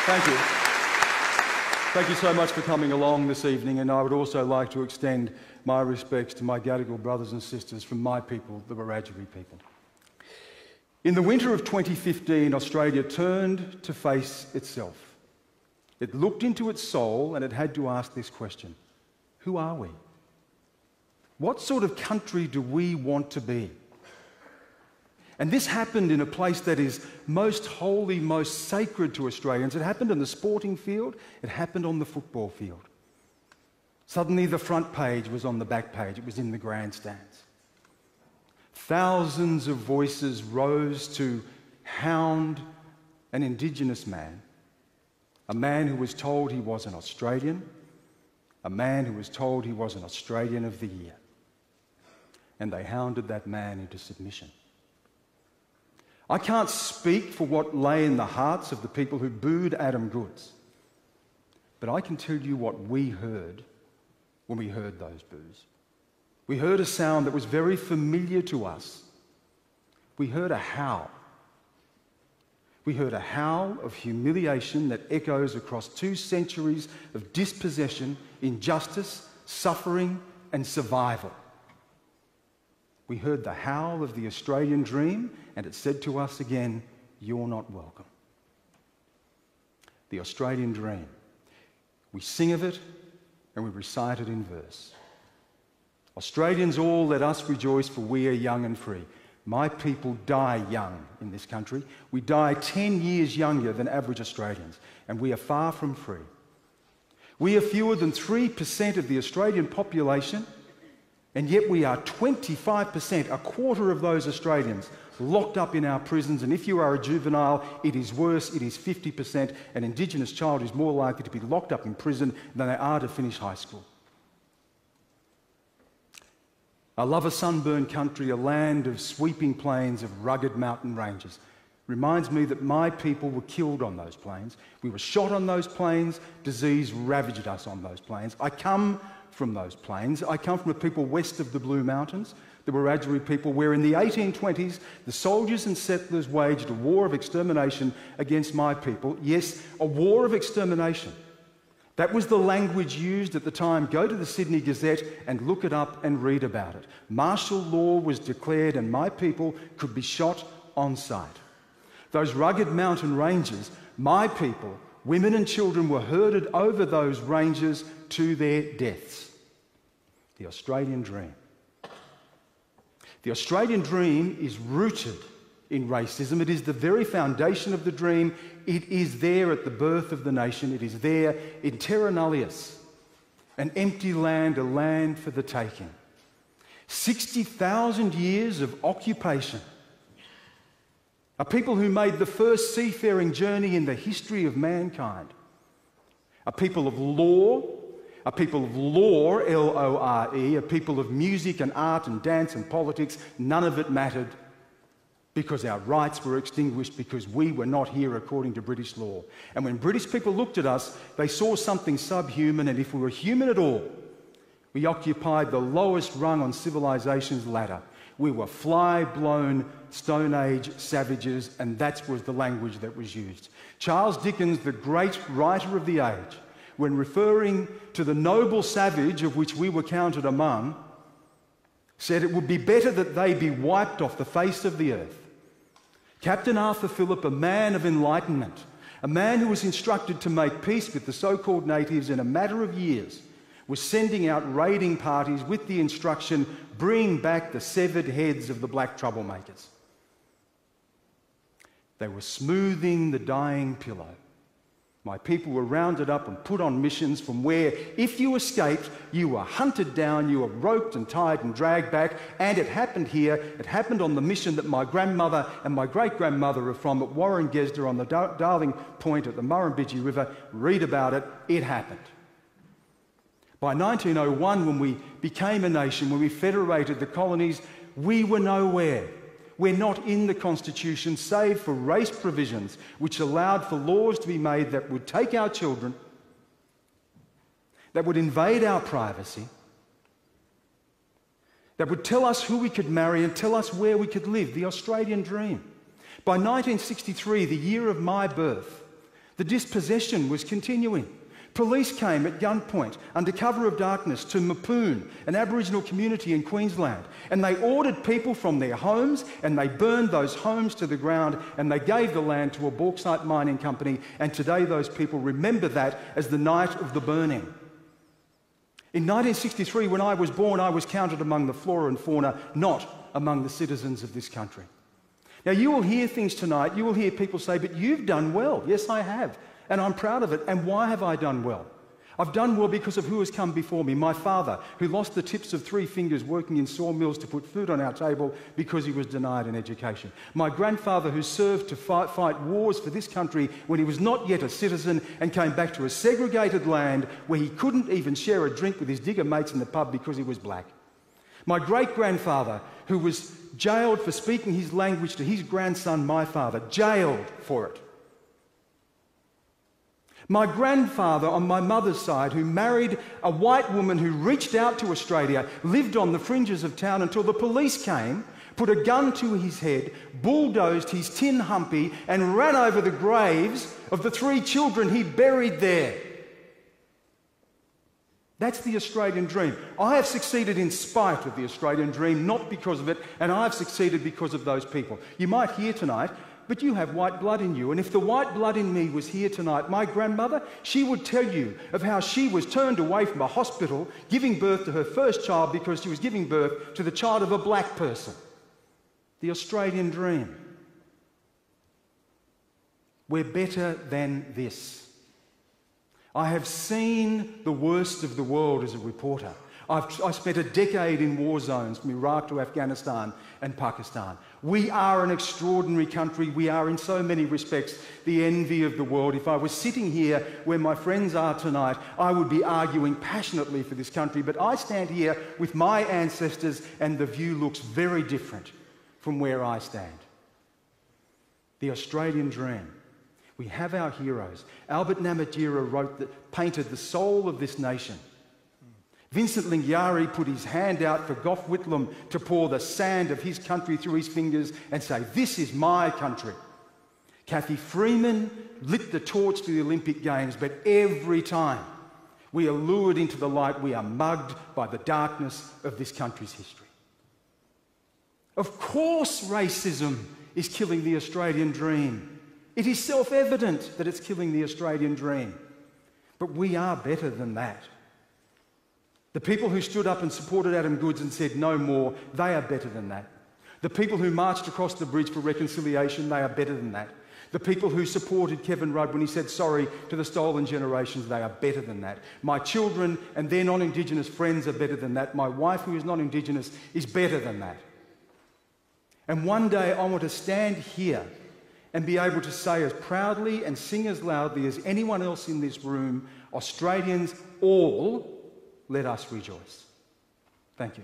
Thank you. Thank you so much for coming along this evening, and I would also like to extend my respects to my Gadigal brothers and sisters from my people, the Wiradjuri people. In the winter of 2015, Australia turned to face itself. It looked into its soul and it had to ask this question: who are we? What sort of country do we want to be? And this happened in a place that is most holy, most sacred to Australians. It happened in the sporting field. It happened on the football field. Suddenly the front page was on the back page. It was in the grandstands. Thousands of voices rose to hound an Indigenous man, a man who was told he was an Australian, a man who was told he was an Australian of the Year. And they hounded that man into submission. I can't speak for what lay in the hearts of the people who booed Adam Goodes, but I can tell you what we heard when we heard those boos. We heard a sound that was very familiar to us. We heard a howl. We heard a howl of humiliation that echoes across 2 centuries of dispossession, injustice, suffering, and survival. We heard the howl of the Australian dream, and it said to us again, "You're not welcome." The Australian dream. We sing of it and we recite it in verse. Australians all, let us rejoice, for we are young and free. My people die young in this country. We die 10 years younger than average Australians, and we are far from free. We are fewer than 3% of the Australian population, and yet we are 25%, a quarter of those Australians, locked up in our prisons. And if you are a juvenile, it is worse, it is 50%. An Indigenous child is more likely to be locked up in prison than they are to finish high school. I love a sunburned country, a land of sweeping plains, of rugged mountain ranges. Reminds me that my people were killed on those plains. We were shot on those plains. Disease ravaged us on those plains. I come from those plains. I come from a people west of the Blue Mountains, the Wiradjuri people, where in the 1820s the soldiers and settlers waged a war of extermination against my people. Yes, a war of extermination. That was the language used at the time. Go to the Sydney Gazette and look it up and read about it. Martial law was declared and my people could be shot on sight. Those rugged mountain ranges, my people, women and children, were herded over those ranges to their deaths. The Australian dream. The Australian dream is rooted in racism. It is the very foundation of the dream. It is there at the birth of the nation. It is there in terra nullius, an empty land, a land for the taking. 60,000 years of occupation. A people who made the first seafaring journey in the history of mankind. A people of law, a people of lore, L-O-R-E, a people of music and art and dance and politics. None of it mattered because our rights were extinguished because we were not here according to British law. And when British people looked at us, they saw something subhuman, and if we were human at all, we occupied the lowest rung on civilization's ladder. We were fly-blown Stone Age savages, and that was the language that was used. Charles Dickens, the great writer of the age, when referring to the noble savage of which we were counted among, said it would be better that they be wiped off the face of the earth. Captain Arthur Phillip, a man of enlightenment, a man who was instructed to make peace with the so-called natives in a matter of years, was sending out raiding parties with the instruction, bring back the severed heads of the black troublemakers. They were smoothing the dying pillow. My people were rounded up and put on missions from where, if you escaped, you were hunted down, you were roped and tied and dragged back. And it happened here. It happened on the mission that my grandmother and my great-grandmother are from at Warringezda on the Darling Point at the Murrumbidgee River. Read about it. It happened. By 1901, when we became a nation, when we federated the colonies, we were nowhere. We're not in the Constitution, save for race provisions, which allowed for laws to be made that would take our children, that would invade our privacy, that would tell us who we could marry and tell us where we could live, the Australian dream. By 1963, the year of my birth, The dispossession was continuing. Police came at gunpoint under cover of darkness to Mapoon, an Aboriginal community in Queensland, and they ordered people from their homes and they burned those homes to the ground and they gave the land to a bauxite mining company, and today those people remember that as the night of the burning. In 1963, when I was born, I was counted among the flora and fauna, not among the citizens of this country. Now, you will hear things tonight, you will hear people say, but you've done well. Yes, I have. And I'm proud of it. And why have I done well? I've done well because of who has come before me. My father, who lost the tips of 3 fingers working in sawmills to put food on our table because he was denied an education. My grandfather, who served to fight wars for this country when he was not yet a citizen and came back to a segregated land where he couldn't even share a drink with his digger mates in the pub because he was black. My great-grandfather, who was jailed for speaking his language to his grandson, my father, jailed for it. My grandfather on my mother's side, who married a white woman who reached out to Australia, lived on the fringes of town until the police came, put a gun to his head, bulldozed his tin humpy and ran over the graves of the 3 children he buried there. That's the Australian dream. I have succeeded in spite of the Australian dream, not because of it, and I have succeeded because of those people. You might hear tonight, but you have white blood in you. And if the white blood in me was here tonight, my grandmother, she would tell you of how she was turned away from a hospital giving birth to her first child because she was giving birth to the child of a black person. The Australian dream. We're better than this. I have seen the worst of the world as a reporter. I spent a decade in war zones from Iraq to Afghanistan and Pakistan. We are an extraordinary country. We are in so many respects the envy of the world. If I was sitting here where my friends are tonight, I would be arguing passionately for this country. But I stand here with my ancestors and the view looks very different from where I stand. The Australian dream. We have our heroes. Albert Namatjira painted the soul of this nation. Vincent Lingiari put his hand out for Gough Whitlam to pour the sand of his country through his fingers and say, "This is my country." Kathy Freeman lit the torch to the Olympic Games, but every time we are lured into the light, we are mugged by the darkness of this country's history. Of course racism is killing the Australian dream. It is self-evident that it's killing the Australian dream. But we are better than that. The people who stood up and supported Adam Goodes and said no more, they are better than that. The people who marched across the bridge for reconciliation, they are better than that. The people who supported Kevin Rudd when he said sorry to the stolen generations, they are better than that. My children and their non-Indigenous friends are better than that. My wife, who is non-Indigenous, is better than that. And one day I want to stand here and be able to say as proudly and sing as loudly as anyone else in this room, Australians all, let us rejoice. Thank you.